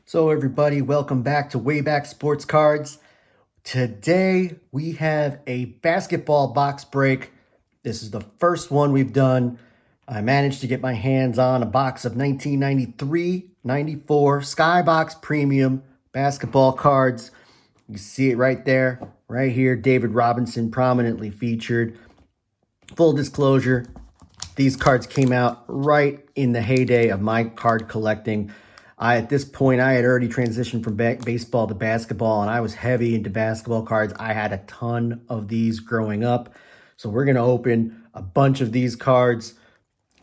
So everybody, welcome back to Wayback Sports Cards. Today we have a basketball box break. This is the first one we've done. I managed to get my hands on a box of 1993-94 Skybox Premium Basketball cards. You see it right there, right here. David Robinson prominently featured. Full disclosure, these cards came out right in the heyday of my card collecting. At this point, I had already transitioned from baseball to basketball, and I was heavy into basketball cards. I had a ton of these growing up. So we're going to open a bunch of these cards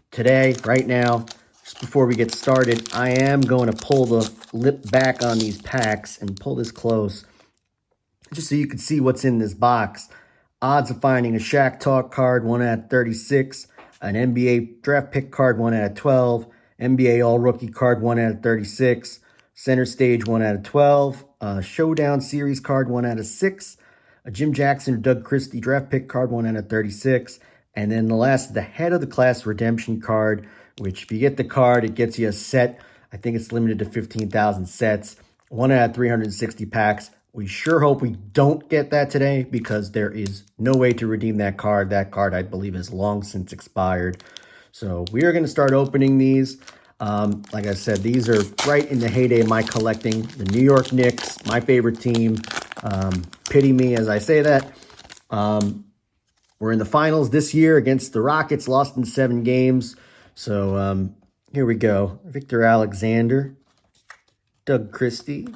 today, right now. Just before we get started, I am going to pull the lip back on these packs and pull this close, just so you can see what's in this box. Odds of finding a Shaq Talk card, 1 out of 36. An NBA draft pick card, 1 out of 12. NBA All-Rookie card, 1 out of 36. Center Stage, 1 out of 12. Showdown Series card, 1 out of 6. A Jim Jackson or Doug Christie draft pick card, 1 out of 36. And then the last, the Head of the Class Redemption card, which if you get the card, it gets you a set. I think it's limited to 15,000 sets. 1 out of 360 packs. We sure hope we don't get that today because there is no way to redeem that card. That card, I believe, has long since expired. So we are going to start opening these. Like I said, these are right in the heyday of my collecting. The New York Knicks, my favorite team. Pity me as I say that. We're in the finals this year against the Rockets, lost in 7 games. So here we go. Victor Alexander, Doug Christie.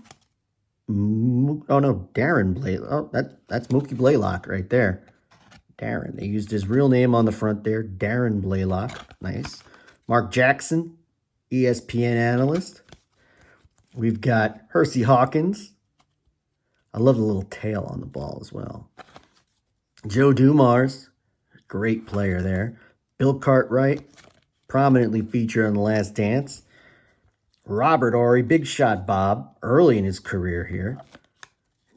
Oh, no, Darren Blaylock. Oh, that's Mookie Blaylock right there. Darren. They used his real name on the front there. Darren Blaylock. Nice. Mark Jackson, ESPN analyst. We've got Hersey Hawkins. I love the little tail on the ball as well. Joe Dumars, great player there. Bill Cartwright, prominently featured on The Last Dance. Robert Horry, Big Shot Bob, early in his career here.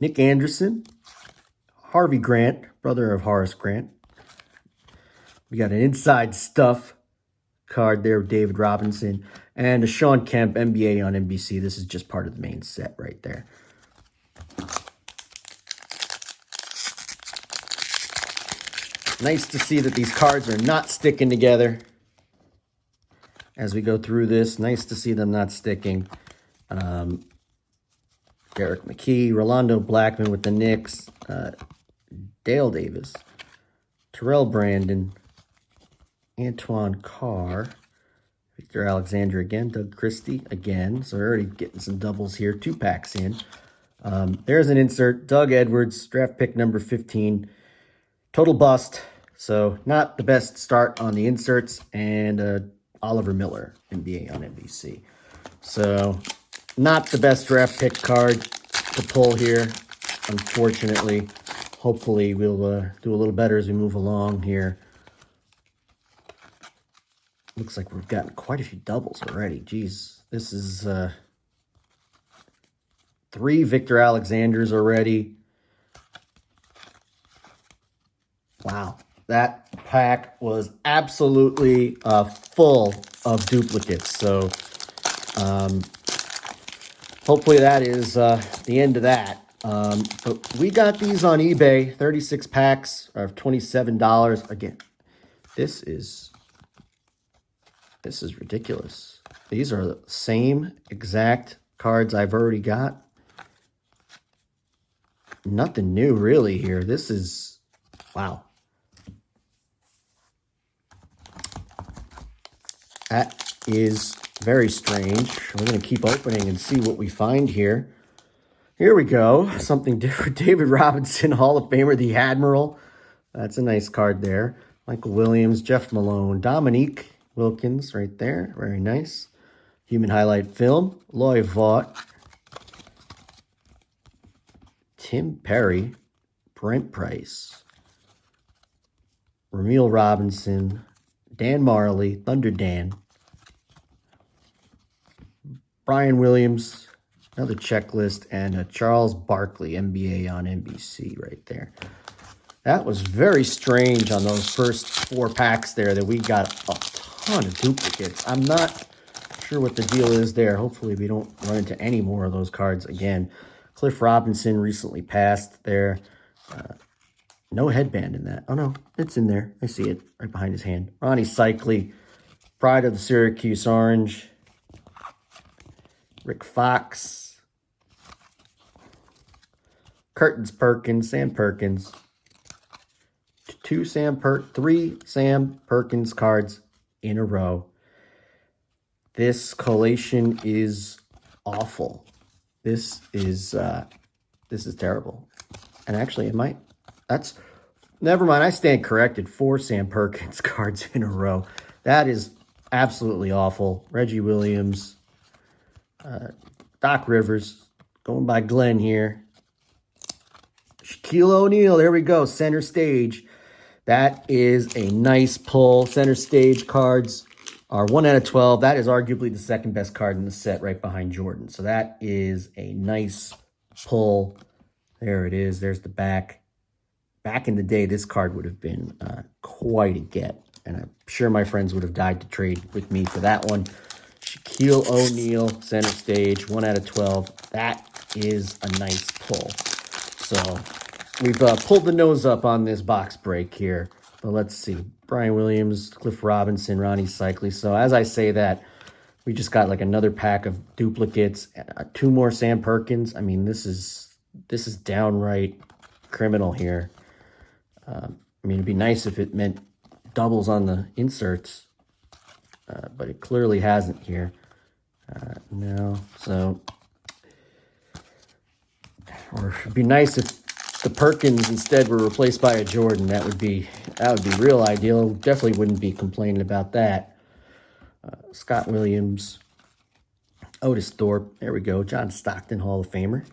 Nick Anderson. Harvey Grant, brother of Horace Grant. We got an Inside Stuff card there of David Robinson. And a Sean Kemp, NBA on NBC. This is just part of the main set right there. Nice to see that these cards are not sticking together as we go through this. Nice to see them not sticking. Derek McKee, Rolando Blackman with the Knicks. Dale Davis, Terrell Brandon, Antoine Carr, Victor Alexander again, Doug Christie again. So we're already getting some doubles here. 2 packs in. There's an insert. Doug Edwards, draft pick number 15. Total bust. So not the best start on the inserts. And Oliver Miller, NBA on NBC. So not the best draft pick card to pull here, unfortunately. Hopefully, we'll do a little better as we move along here. Looks like we've gotten quite a few doubles already. Geez, this is 3 Victor Alexanders already. Wow, that pack was absolutely full of duplicates. So hopefully that is the end of that. But we got these on eBay, 36 packs of $27. Again, this is ridiculous. These are the same exact cards I've already got. Nothing new really here. This is, wow. That is very strange. We're going to keep opening and see what we find here. Here we go. Something different. David Robinson, Hall of Famer, the Admiral. That's a nice card there. Michael Williams, Jeff Malone, Dominique Wilkins right there. Very nice. Human Highlight Film. Loy Vaught. Tim Perry. Brent Price. Ramil Robinson. Dan Marley. Thunder Dan. Brian Williams. Another checklist, and Charles Barkley, NBA on NBC right there. That was very strange on those first 4 packs there that we got a ton of duplicates. I'm not sure what the deal is there. Hopefully we don't run into any more of those cards again. Cliff Robinson recently passed there. No headband in that. Oh, no, it's in there. I see it right behind his hand. Ronnie Cycli, Pride of the Syracuse Orange. Rick Fox. Curtains Perkins, Sam Perkins. Three Sam Perkins cards in a row. This collation is awful. This is terrible. And actually, never mind. I stand corrected. 4 Sam Perkins cards in a row. That is absolutely awful. Reggie Williams, Doc Rivers, going by Glenn here. Shaquille O'Neal, there we go, center stage. That is a nice pull. Center stage cards are 1 out of 12. That is arguably the second best card in the set right behind Jordan. So that is a nice pull. There it is. There's the back. Back in the day, this card would have been quite a get. And I'm sure my friends would have died to trade with me for that one. Shaquille O'Neal, center stage, 1 out of 12. That is a nice pull. So we've pulled the nose up on this box break here. But let's see. Brian Williams, Cliff Robinson, Ronnie Cycli. So as I say that, we just got like another pack of duplicates. 2 more Sam Perkins. I mean, this is downright criminal here. I mean, it'd be nice if it meant doubles on the inserts. But it clearly hasn't here. No. So, or it'd be nice if the Perkins instead were replaced by a Jordan. That would be real ideal. Definitely wouldn't be complaining about that. Scott Williams, Otis Thorpe. There we go. John Stockton, Hall of Famer.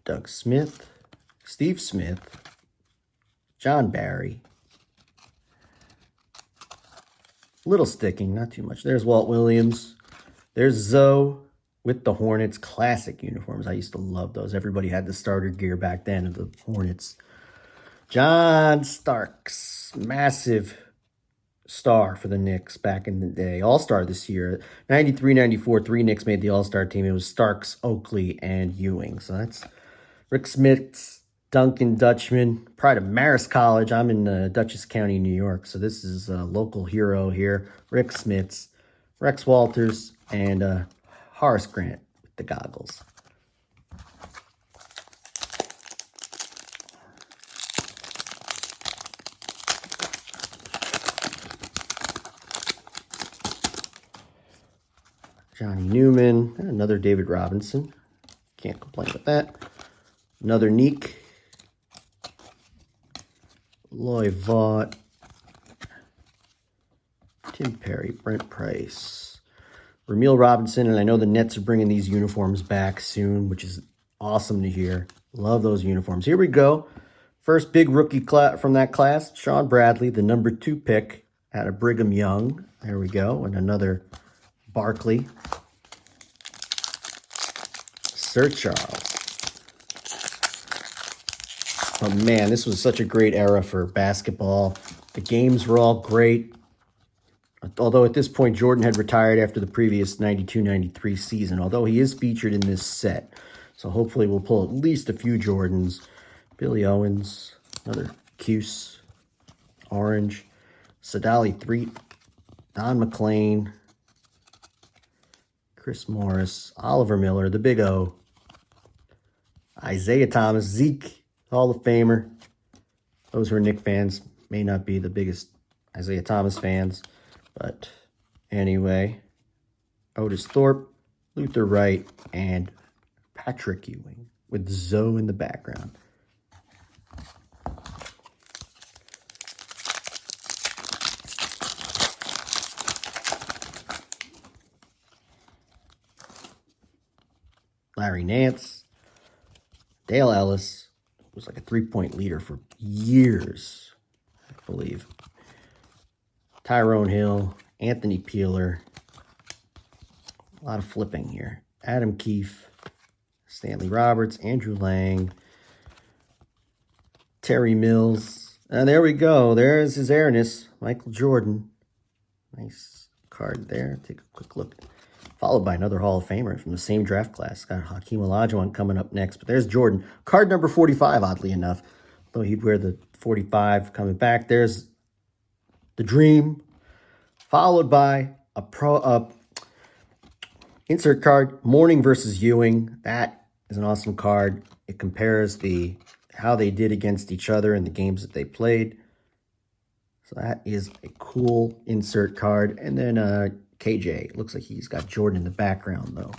Doug Smith, Steve Smith, John Barry. Little sticking, not too much. There's Walt Williams. There's Zoe with the Hornets. Classic uniforms. I used to love those. Everybody had the starter gear back then of the Hornets. John Starks. Massive star for the Knicks back in the day. All-star this year. 93-94, 3 Knicks made the All-Star team. It was Starks, Oakley, and Ewing. So that's Rick Smits, Duncan Dutchman, pride of Marist College. I'm in Dutchess County, New York, so this is a local hero here. Rick Smits, Rex Walters, and Horace Grant with the goggles. Johnny Newman, another David Robinson. Can't complain with that. Another Neek. Loy Vaught. Tim Perry, Brent Price. Ramil Robinson, and I know the Nets are bringing these uniforms back soon, which is awesome to hear. Love those uniforms. Here we go. First big rookie from that class, Sean Bradley, the number 2 pick out of Brigham Young. There we go. And another Barkley. Sir Charles. Oh, man, this was such a great era for basketball. The games were all great. Although at this point, Jordan had retired after the previous 92-93 season, although he is featured in this set. So hopefully we'll pull at least a few Jordans. Billy Owens, another Cuse, Orange, Sadali Threet, Don McClain, Chris Morris, Oliver Miller, the Big O, Isaiah Thomas, Zeke, Hall of Famer. Those who are Knick fans may not be the biggest Isaiah Thomas fans, but anyway, Otis Thorpe, Luther Wright, and Patrick Ewing with Zoe in the background. Larry Nance, Dale Ellis was like a 3-point leader for years, I believe. Tyrone Hill, Anthony Peeler. A lot of flipping here. Adam Keefe, Stanley Roberts, Andrew Lang, Terry Mills. And there we go. There's his airness, Michael Jordan. Nice card there. Take a quick look. Followed by another Hall of Famer from the same draft class. Got Hakeem Olajuwon coming up next. But there's Jordan. Card number 45, oddly enough. Though he'd wear the 45 coming back. There's the Dream. Followed by a insert card, Mourning versus Ewing. That is an awesome card. It compares how they did against each other in the games that they played. So that is a cool insert card. And then KJ. Looks like he's got Jordan in the background, though.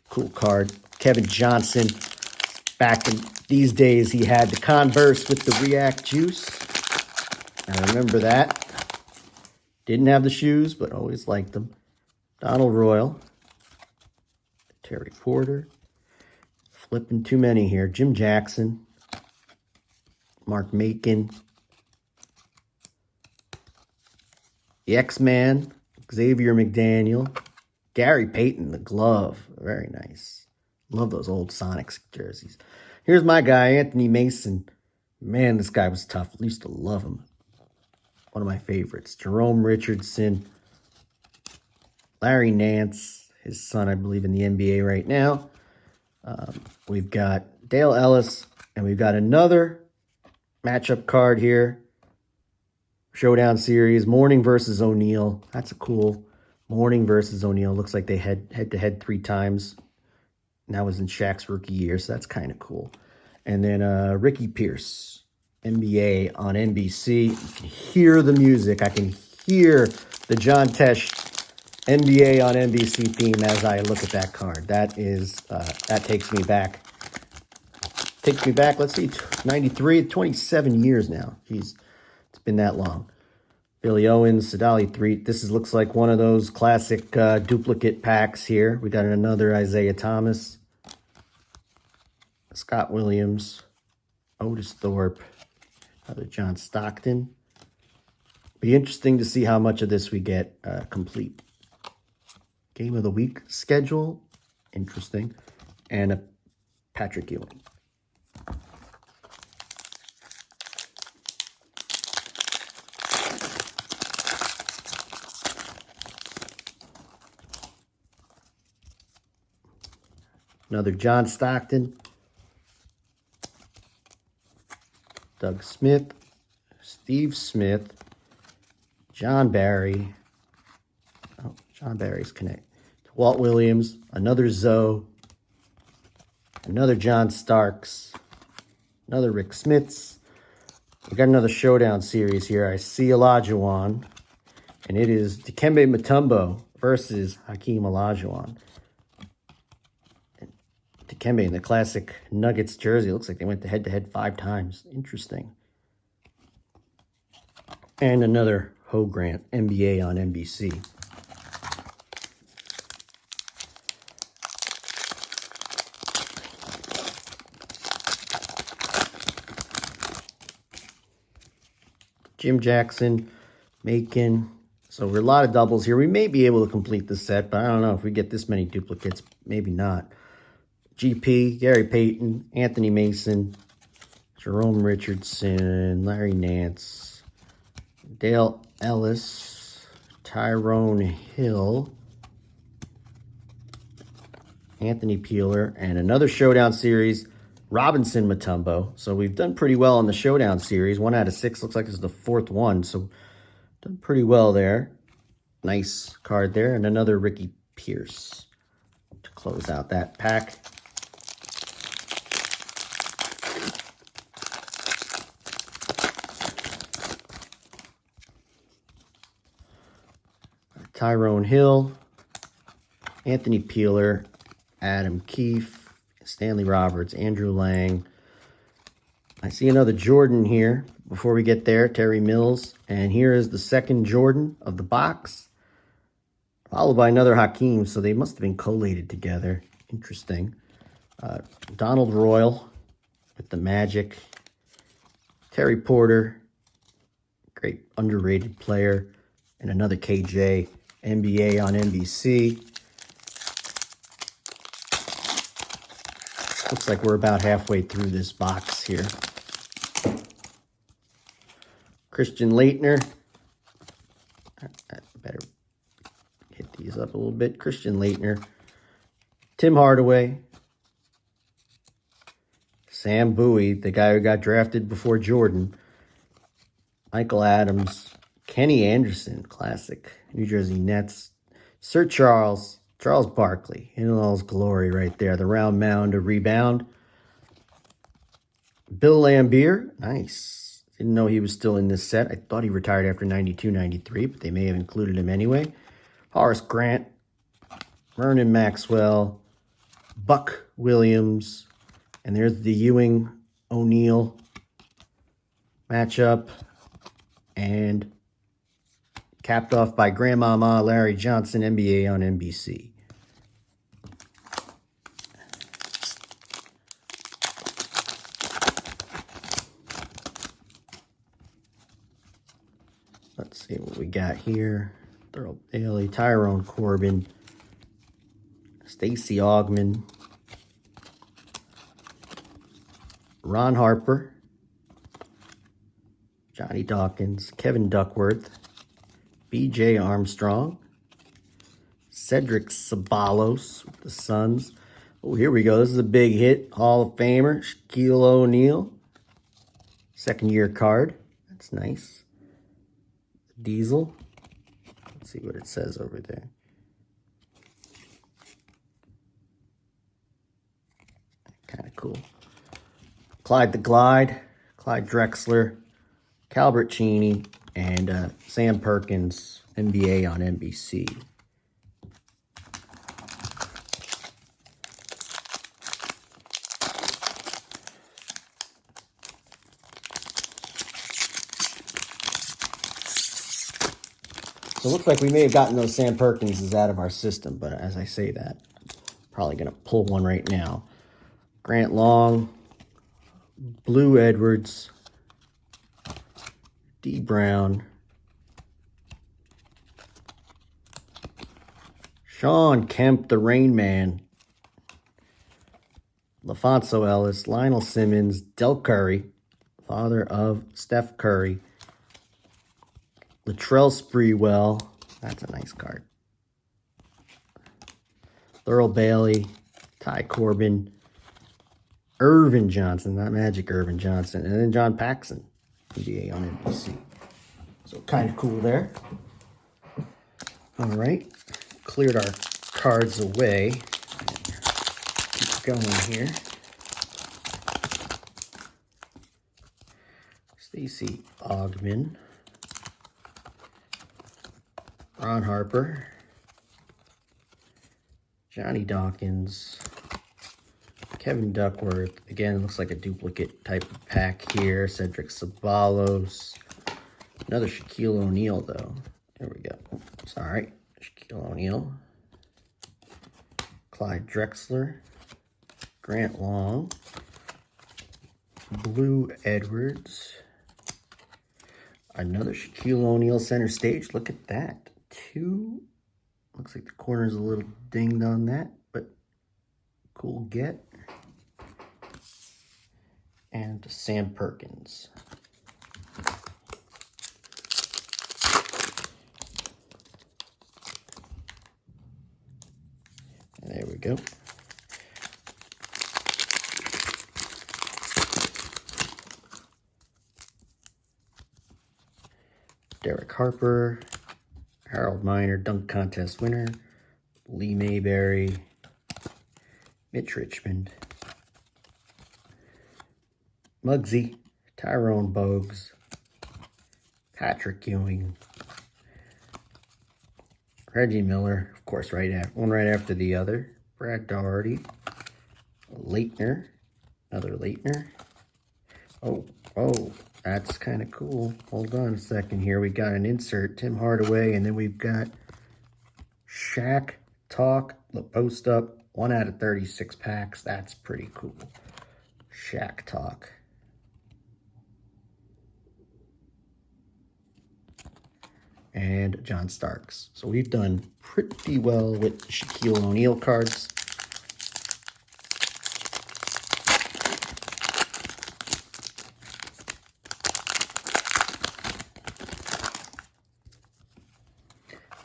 Cool card. Kevin Johnson. Back in these days, he had the Converse with the React juice. I remember that. Didn't have the shoes, but always liked them. Donald Royal. Terry Porter. Flipping too many here. Jim Jackson. Mark Macon. The X-Man. Xavier McDaniel. Gary Payton, the glove. Very nice. Love those old Sonics jerseys. Here's my guy, Anthony Mason. Man, this guy was tough. I used to love him. One of my favorites. Jerome Richardson. Larry Nance. His son, I believe, in the NBA right now. We've got Dale Ellis. And we've got another matchup card here. Showdown series. Mourning versus O'Neal. That's a cool Mourning versus O'Neal. Looks like they had head-to-head 3 times. And that was in Shaq's rookie year, so that's kind of cool. And then Ricky Pierce. NBA on NBC. You can hear the music. I can hear the John Tesh NBA on NBC theme as I look at that card. That is, that takes me back. Takes me back, let's see, 93, 27 years now. Jeez, it's been that long. Billy Owens, Sadali 3. This looks like one of those classic duplicate packs here. We got another Isaiah Thomas. Scott Williams. Otis Thorpe. Another John Stockton. Be interesting to see how much of this we get complete. Game of the week schedule. Interesting. And a Patrick Ewing. Another John Stockton. Doug Smith. Steve Smith. John Barry. Oh, John Barry's connect. Walt Williams. Another Zoe. Another John Starks. Another Rick Smiths. We got another Showdown series here. I see Olajuwon. And it is Dikembe Mutombo versus Hakeem Olajuwon. Dikembe in the classic Nuggets jersey. Looks like they went head-to-head 5 times. Interesting. And another Ho Grant, NBA on NBC. Jim Jackson, Macon. So we're a lot of doubles here. We may be able to complete the set, but I don't know if we get this many duplicates. Maybe not. GP, Gary Payton, Anthony Mason, Jerome Richardson, Larry Nance, Dale Ellis, Tyrone Hill, Anthony Peeler, and another Showdown series, Robinson Mutombo. So we've done pretty well on the Showdown series. 1 out of 6 looks like it's the 4th one. So done pretty well there. Nice card there. And another Ricky Pierce to close out that pack. Tyrone Hill, Anthony Peeler, Adam Keefe, Stanley Roberts, Andrew Lang. I see another Jordan here. Before we get there, Terry Mills. And here is the second Jordan of the box, followed by another Hakeem. So they must have been collated together. Interesting. Donald Royal with the Magic. Terry Porter, great underrated player. And another KJ, NBA on NBC. Looks like we're about halfway through this box here. Christian Laettner. I a little bit. Christian Laettner. Tim Hardaway. Sam Bowie, the guy who got drafted before Jordan. Michael Adams. Kenny Anderson, classic. New Jersey Nets. Sir Charles Barkley, in all his glory right there. The round mound, a rebound. Bill Laimbeer, nice. Didn't know he was still in this set. I thought he retired after 92, 93, but they may have included him anyway. Horace Grant, Vernon Maxwell, Buck Williams, and there's the Ewing O'Neal matchup, and capped off by Grandmama Larry Johnson, NBA on NBC. Let's see what we got here. Thurl Bailey, Tyrone Corbin, Stacey Augmon, Ron Harper, Johnny Dawkins, Kevin Duckworth, B.J. Armstrong, Cedric Ceballos with the Suns. Oh, here we go. This is a big hit. Hall of Famer, Shaquille O'Neal. Second-year card. That's nice. Diesel. Let's see what it says over there. Kind of cool. Clyde the Glide, Clyde Drexler, Calbert Cheney, and Sam Perkins, NBA on NBC. So it looks like we may have gotten those Sam Perkinses out of our system, but as I say that, probably going to pull one right now. Grant Long, Blue Edwards, D. Brown, Sean Kemp, the Rain Man, LaFonso Ellis, Lionel Simmons, Del Curry, father of Steph Curry, Latrell Sprewell, that's a nice card, Thurl Bailey, Ty Corbin, Irvin Johnson, not Magic Irvin Johnson, and then John Paxson, NBA on NBC. So kind of cool there. All right, cleared our cards away. Keep going here. Stacey Augmon, Ron Harper, Johnny Dawkins, Kevin Duckworth. Again, it looks like a duplicate type of pack here. Cedric Ceballos. Another Shaquille O'Neal, though. There we go. Sorry. Shaquille O'Neal. Clyde Drexler. Grant Long. Blue Edwards. Another Shaquille O'Neal center stage. Look at that. Two. Looks like the corner's a little dinged on that, but cool get. And Sam Perkins. There we go. Derek Harper, Harold Miner, dunk contest winner, Lee Mayberry, Mitch Richmond, Muggsy, Tyrone Bogues, Patrick Ewing, Reggie Miller, of course, one right after the other, Brad Daugherty, Laettner, another Laettner. Oh, that's kind of cool. Hold on a second here. We got an insert, Tim Hardaway, and then we've got Shaq Talk, the post up, 1 out of 36 packs. That's pretty cool. Shaq Talk. And John Starks. So we've done pretty well with Shaquille O'Neal cards.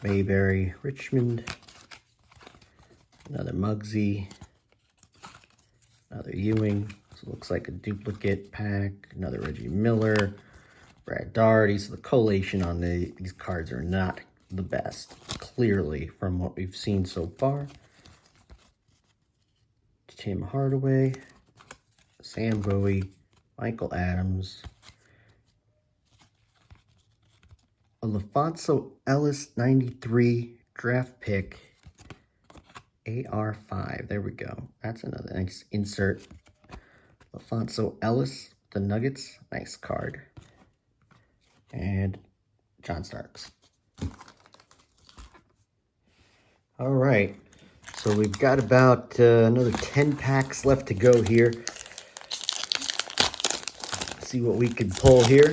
Mayberry, Richmond, Another Muggsy. Another Ewing. So it looks like a duplicate pack. Another Reggie Miller. Brad Daugherty. So the collation on these cards are not the best, clearly, from what we've seen so far. Tim Hardaway. Sam Bowie. Michael Adams. A LaFonso Ellis 93 draft pick. AR5. There we go. That's another nice insert. LaFonso Ellis, the Nuggets. Nice card. And John Starks. All right. So we've got about another 10 packs left to go here. See what we can pull here.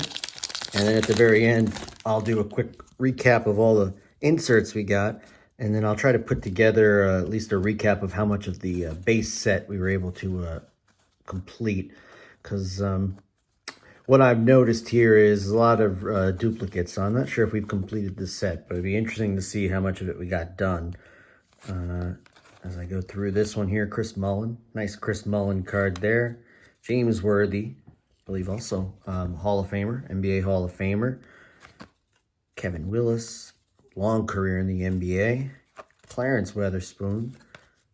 And then at the very end, I'll do a quick recap of all the inserts we got. And then I'll try to put together at least a recap of how much of the base set we were able to complete. Because what I've noticed here is a lot of duplicates. So I'm not sure if we've completed this set, but it'd be interesting to see how much of it we got done. As I go through this one here, Chris Mullin. Nice Chris Mullin card there. James Worthy, I believe also Hall of Famer, NBA Hall of Famer. Kevin Willis. Long career in the NBA. Clarence Weatherspoon.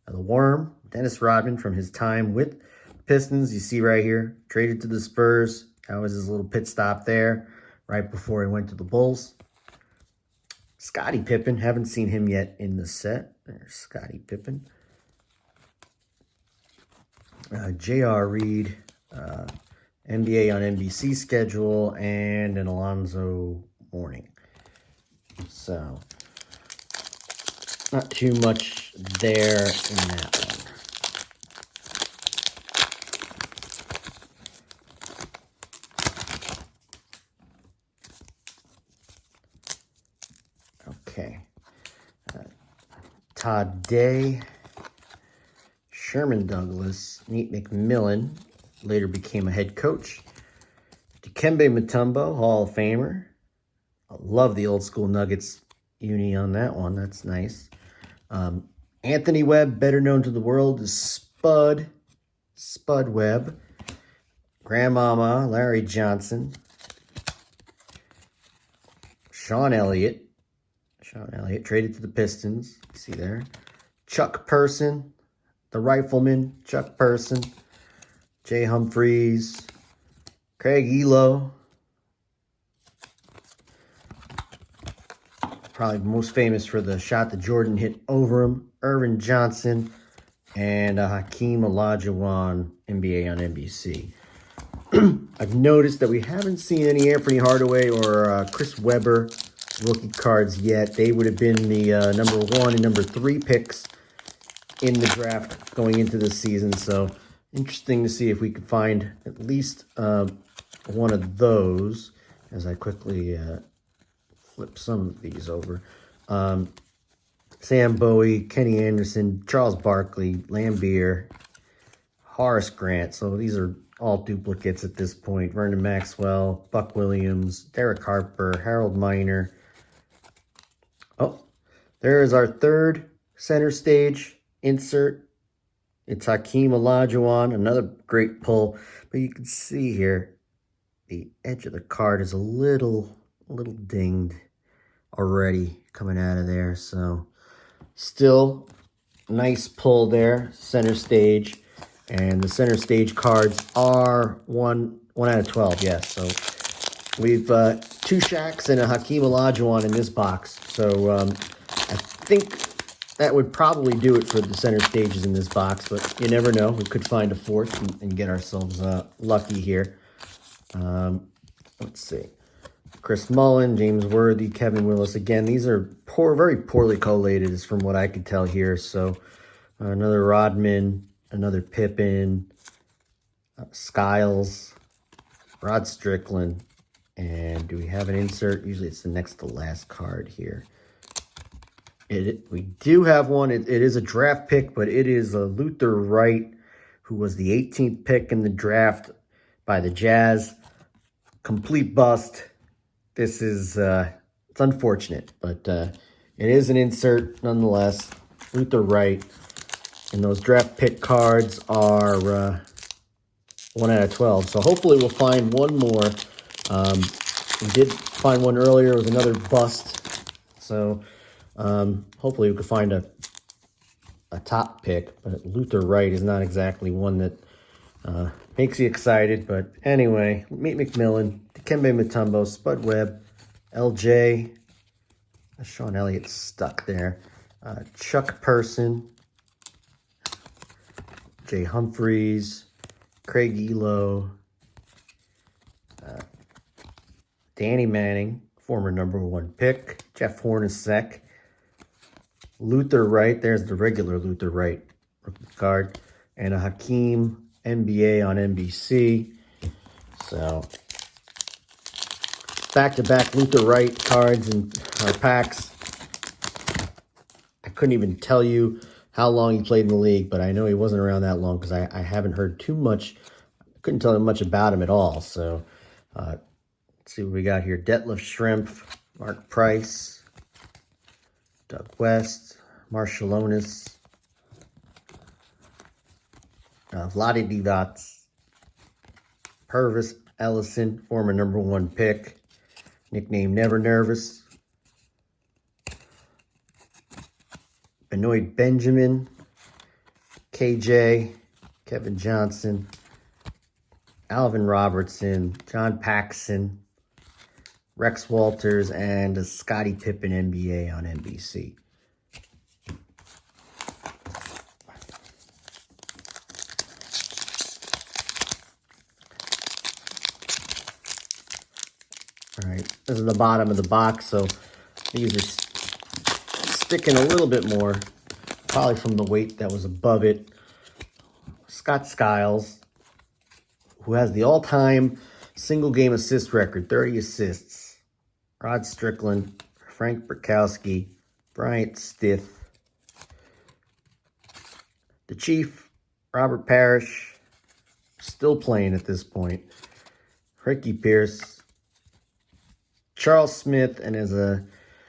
The Worm. Dennis Rodman from his time with the Pistons. You see right here. Traded to the Spurs. That was his little pit stop there. Right before he went to the Bulls. Scottie Pippen. Haven't seen him yet in the set. There's Scottie Pippen. J.R. Reed. NBA on NBC schedule. And an Alonzo Mourning. So, not too much there in that one. Okay. Todd Day, Sherman Douglas, Nate McMillan, later became a head coach. Dikembe Mutombo, Hall of Famer. I love the old school Nuggets uni on that one. That's nice. Anthony Webb, better known to the world as Spud Webb. Grandmama, Larry Johnson. Sean Elliott, traded to the Pistons. You see there. Chuck Person, the Rifleman, Chuck Person. Jay Humphreys. Craig Elo. Probably most famous for the shot that Jordan hit over him. Irvin Johnson and Hakeem Olajuwon, NBA on NBC. I've noticed that we haven't seen any Anthony Hardaway or Chris Webber rookie cards yet. They would have been the number 1 and number 3 picks in the draft going into this season. So interesting to see if we could find at least one of those as I quickly flip some of these over. Sam Bowie, Kenny Anderson, Charles Barkley, Lambeer, Horace Grant. So these are all duplicates at this point. Vernon Maxwell, Buck Williams, Derek Harper, Harold Miner. Oh, there is our third center stage insert. It's Hakeem Olajuwon, another great pull. But you can see here, the edge of the card is a little dinged already coming out of there. So still nice pull there, center stage. And the center stage cards are 1 out of 12, yes. So we've 2 Shaqs and a Hakeem Olajuwon in this box. So I think that would probably do it for the center stages in this box. But you never know. We could find a 4th and get ourselves lucky here. Let's see. Chris Mullin, James Worthy, Kevin Willis. Again, these are very poorly collated from what I could tell here. So another Rodman, another Pippen, Skiles, Rod Strickland. And do we have an insert? Usually it's the next to last card here. We do have one. It is a draft pick, but it is Luther Wright, who was the 18th pick in the draft by the Jazz. Complete bust. This is, it's unfortunate, but it is an insert nonetheless. Luther Wright. And those draft pick cards are 1 out of 12. So hopefully we'll find one more. We did find one earlier. It was another bust. So hopefully we could find a top pick. But Luther Wright is not exactly one that makes you excited. But anyway, Meet McMillan, Dikembe Mutombo, Spud Webb, LJ, Sean Elliott stuck there, Chuck Person, Jay Humphreys, Craig Elo, Danny Manning, former #1 pick, Jeff Hornacek, Luther Wright, there's the regular Luther Wright rookie card, and a Hakeem NBA on NBC. So back-to-back Luther Wright cards and packs. I couldn't even tell you how long he played in the league, but I know he wasn't around that long because I haven't heard too much. I couldn't tell him much about him at all. So let's see what we got here. Detlef Schrempf, Mark Price, Doug West, Marshallonis, Vlade Divac, Purvis Ellison, former #1 pick, nickname Never Nervous, Benoit Benjamin, KJ, Kevin Johnson, Alvin Robertson, John Paxson, Rex Walters, and a Scottie Pippen NBA on NBC. All right, this is the bottom of the box, so these are sticking a little bit more, probably from the weight that was above it. Scott Skiles, who has the all-time single-game assist record, 30 assists. Rod Strickland, Frank Burkowski, Bryant Stith, the Chief, Robert Parrish, still playing at this point, Ricky Pierce, Charles Smith, and as a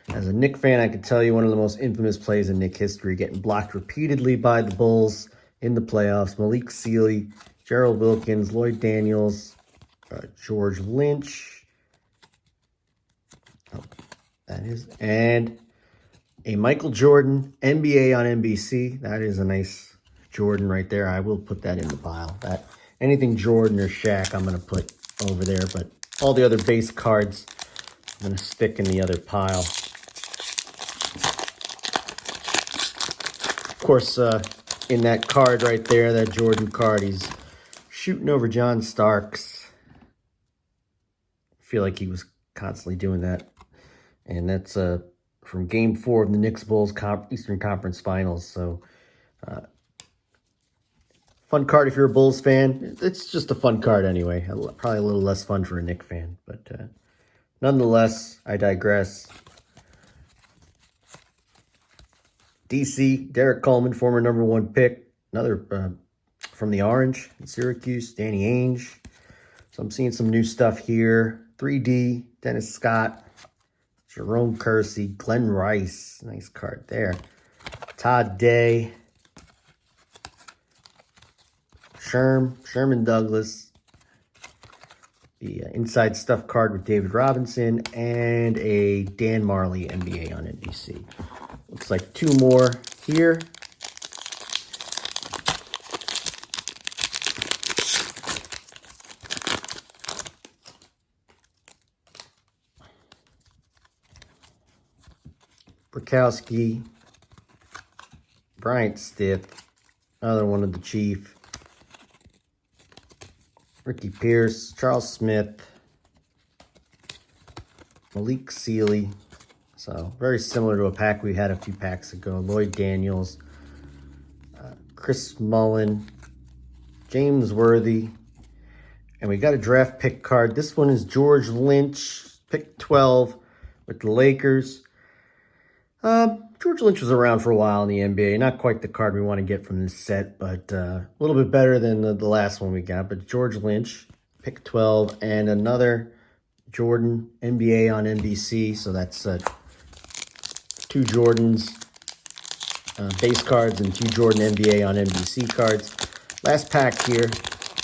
Knick fan, I can tell you one of the most infamous plays in Knick history, getting blocked repeatedly by the Bulls in the playoffs. Malik Sealy, Gerald Wilkins, Lloyd Daniels, George Lynch. Oh, that is, and a Michael Jordan NBA on NBC. That is a nice Jordan right there. I will put that in the pile. That anything Jordan or Shaq, I'm going to put over there. But all the other base cards, I'm going to stick in the other pile. Of course, in that card right there, that Jordan card, he's shooting over John Starks. I feel like he was constantly doing that. And that's from Game 4 of the Knicks Bulls Eastern Conference Finals. So, fun card if you're a Bulls fan. It's just a fun card anyway. Probably a little less fun for a Knicks fan. But nonetheless, I digress. DC, Derek Coleman, former #1 pick. Another from the Orange in Syracuse, Danny Ainge. So I'm seeing some new stuff here. 3D, Dennis Scott, Jerome Kersey, Glenn Rice. Nice card there. Todd Day. Sherman Douglas. The Inside Stuff card with David Robinson. And a Dan Marley NBA on NBC. Looks like 2 more here. Burkowski, Bryant Stith, another one of the Chief, Ricky Pierce, Charles Smith, Malik Sealy. So very similar to a pack we had a few packs ago. Lloyd Daniels, Chris Mullen, James Worthy, and we got a draft pick card. This one is George Lynch, pick 12 with the Lakers. George Lynch was around for a while in the NBA. Not quite the card we want to get from this set, but a little bit better than the last one we got. But George Lynch, pick 12, and another Jordan NBA on NBC. So that's 2 Jordans base cards and 2 Jordan NBA on NBC cards. Last pack here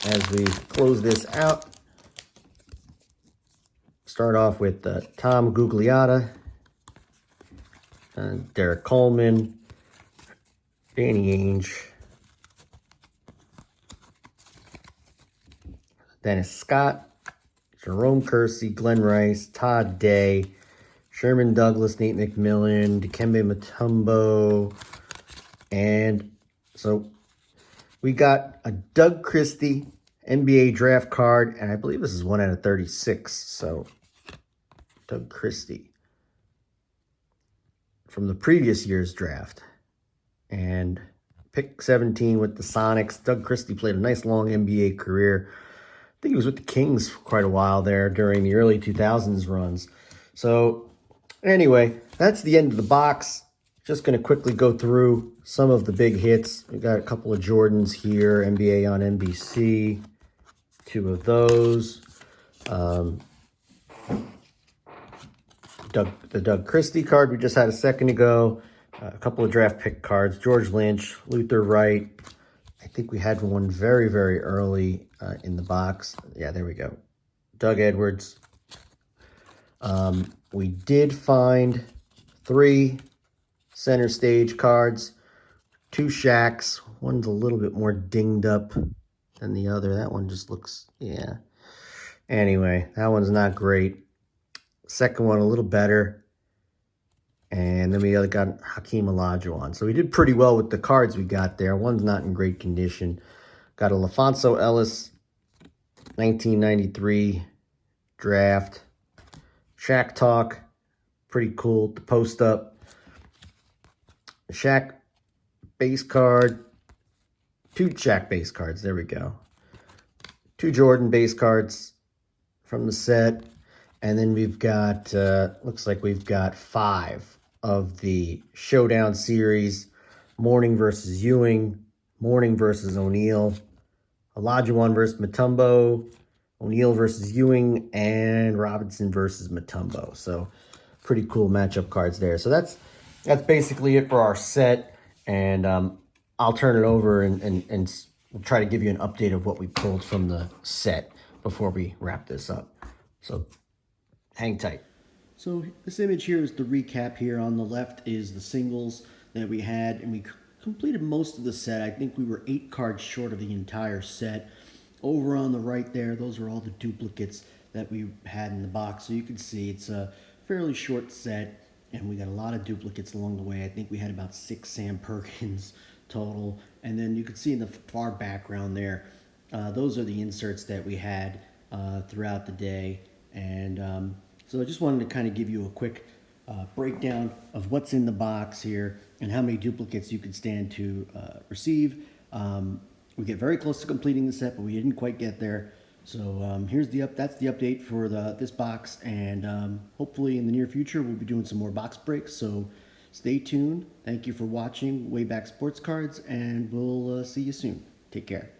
as we close this out. Start off with Tom Gugliotta, Derek Coleman, Danny Ainge, Dennis Scott, Jerome Kersey, Glenn Rice, Todd Day, Sherman Douglas, Nate McMillan, Dikembe Mutombo, and so we got a Doug Christie NBA draft card, and I believe this is 1 out of 36, so Doug Christie from the previous year's draft. And pick 17 with the Sonics. Doug Christie played a nice long NBA career. I think he was with the Kings for quite a while there during the early 2000s runs. So anyway, that's the end of the box. Just going to quickly go through some of the big hits. We got a couple of Jordans here, NBA on NBC, 2 of those. The Doug Christie card we just had a second ago. A couple of draft pick cards, George Lynch, Luther Wright. I think we had one very, very early in the box. Yeah, there we go. Doug Edwards. We did find 3 center stage cards, 2 Shaqs. One's a little bit more dinged up than the other. That one just looks, yeah. Anyway, that one's not great. Second one a little better. And then we got Hakeem Olajuwon. So we did pretty well with the cards we got there. One's not in great condition. Got a LaFonso Ellis 1993 draft. Shaq Talk, pretty cool to post up. Shaq base card. 2 Shaq base cards, there we go. 2 Jordan base cards from the set. And then we've got, looks like we've got 5 of the Showdown series. Mourning versus Ewing, Mourning versus O'Neal, Olajuwon versus Mutombo, O'Neal versus Ewing, and Robinson versus Mutombo. So pretty cool matchup cards there. So that's basically it for our set. And I'll turn it over and we'll try to give you an update of what we pulled from the set before we wrap this up. So hang tight. So this image here is the recap here. On the left is the singles that we had, and we completed most of the set. I think we were 8 cards short of the entire set. Over on the right there, those are all the duplicates that we had in the box. So you can see it's a fairly short set, and we got a lot of duplicates along the way. I think we had about 6 Sam Perkins total. And then you can see in the far background there, those are the inserts that we had throughout the day. And so I just wanted to kind of give you a quick breakdown of what's in the box here and how many duplicates you could stand to receive. We get very close to completing the set, but we didn't quite get there. So that's the update for this box, and hopefully in the near future we'll be doing some more box breaks. So stay tuned. Thank you for watching Wayback Sports Cards, and we'll see you soon. Take care.